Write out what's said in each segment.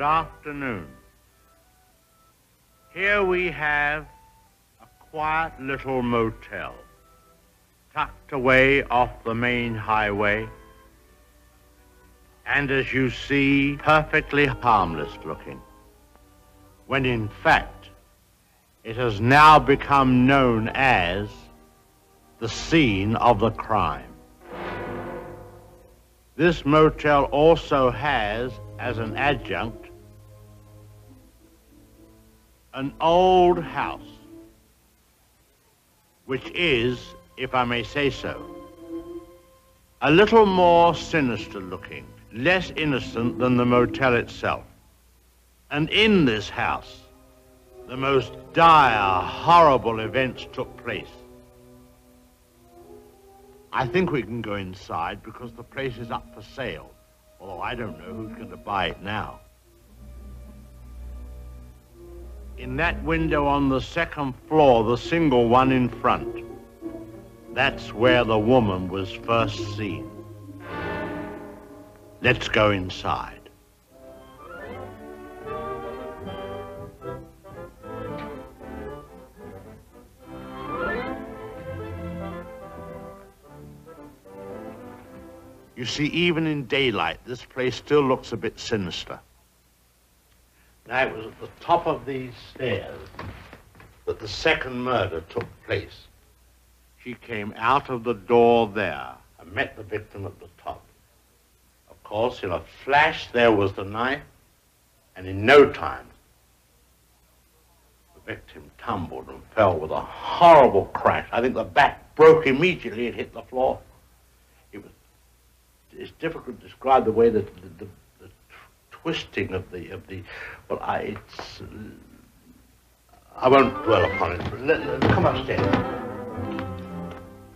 Good afternoon. Here we have a quiet little motel, tucked away off the main highway, and as you see, perfectly harmless looking, when in fact, it has now become known as the scene of the crime. This motel also has, as an adjunct, an old house, which is, if I may say so, a little more sinister looking, less innocent than the motel itself. And in this house, the most dire, horrible events took place. I think we can go inside because the place is up for sale, although I don't know who's going to buy it now. In that window on the second floor, the single one in front, that's where the woman was first seen. Let's go inside. You see, even in daylight, this place still looks a bit sinister. Now, it was at the top of these stairs that the second murder took place. She came out of the door there and met the victim at the top. Of course, in a flash, there was the knife, and in no time, the victim tumbled and fell with a horrible crash. I think the back broke immediately and hit the floor. It's difficult to describe the way that the twisting of the well, I won't dwell upon it. Come upstairs.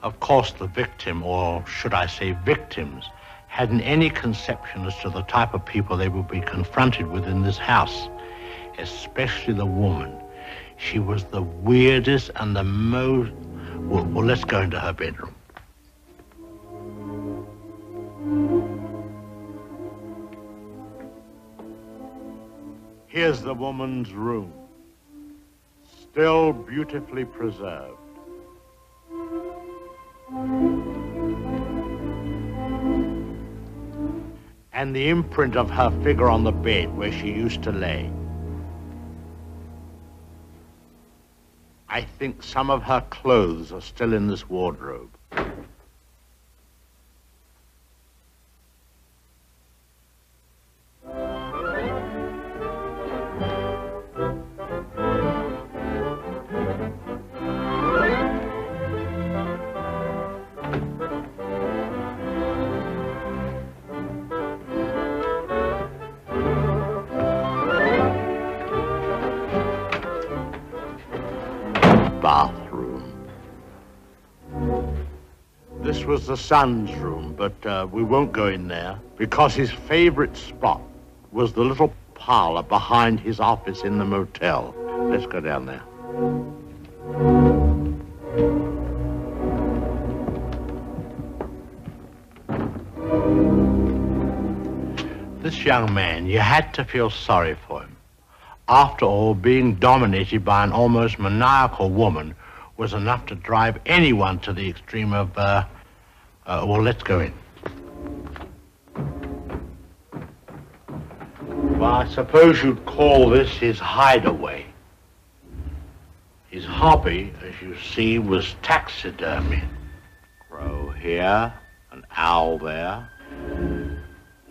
Of course, the victim, or should I say victims, hadn't any conception as to the type of people they would be confronted with in this house, especially the woman. She was the weirdest and the most... Well, let's go into her bedroom. Here's the woman's room, still beautifully preserved. And the imprint of her figure on the bed where she used to lay. I think some of her clothes are still in this wardrobe. Bathroom. This was the son's room, but we won't go in there because his favorite spot was the little parlor behind his office in the motel. Let's go down there. This young man, you had to feel sorry for him. After all, being dominated by an almost maniacal woman was enough to drive anyone to the extreme of, well, let's go in. Well, I suppose you'd call this his hideaway. His hobby, as you see, was taxidermy. Crow here, an owl there.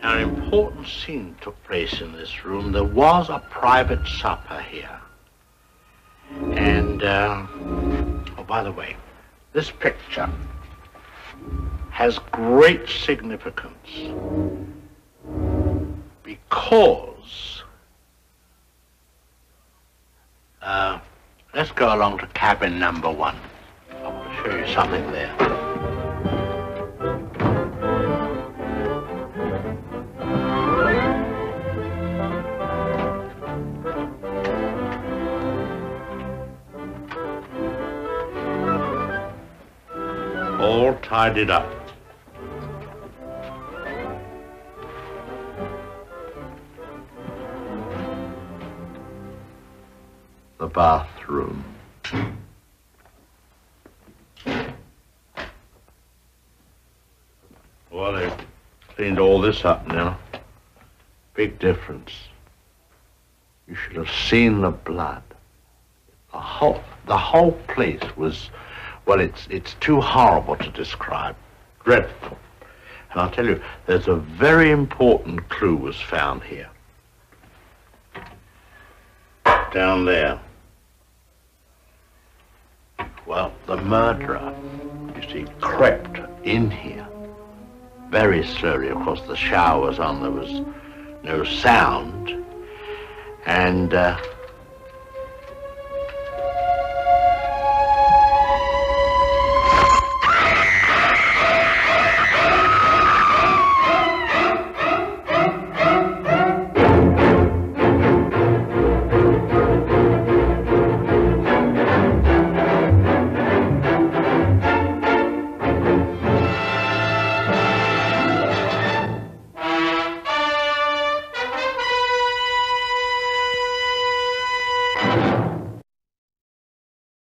Now, an important scene took place in this room. There was a private supper here. And, oh, by the way, this picture has great significance because, let's go along to cabin number 1. I want to show you something there. All tidied up. the bathroom. Well, they've cleaned all this up now. Big difference. You should have seen the blood. The whole place was, well, it's too horrible to describe. Dreadful. And I'll tell you, there's a very important clue was found here. Down there. Well, the murderer, you see, crept in here very slowly. Of course, the shower was on, there was no sound. And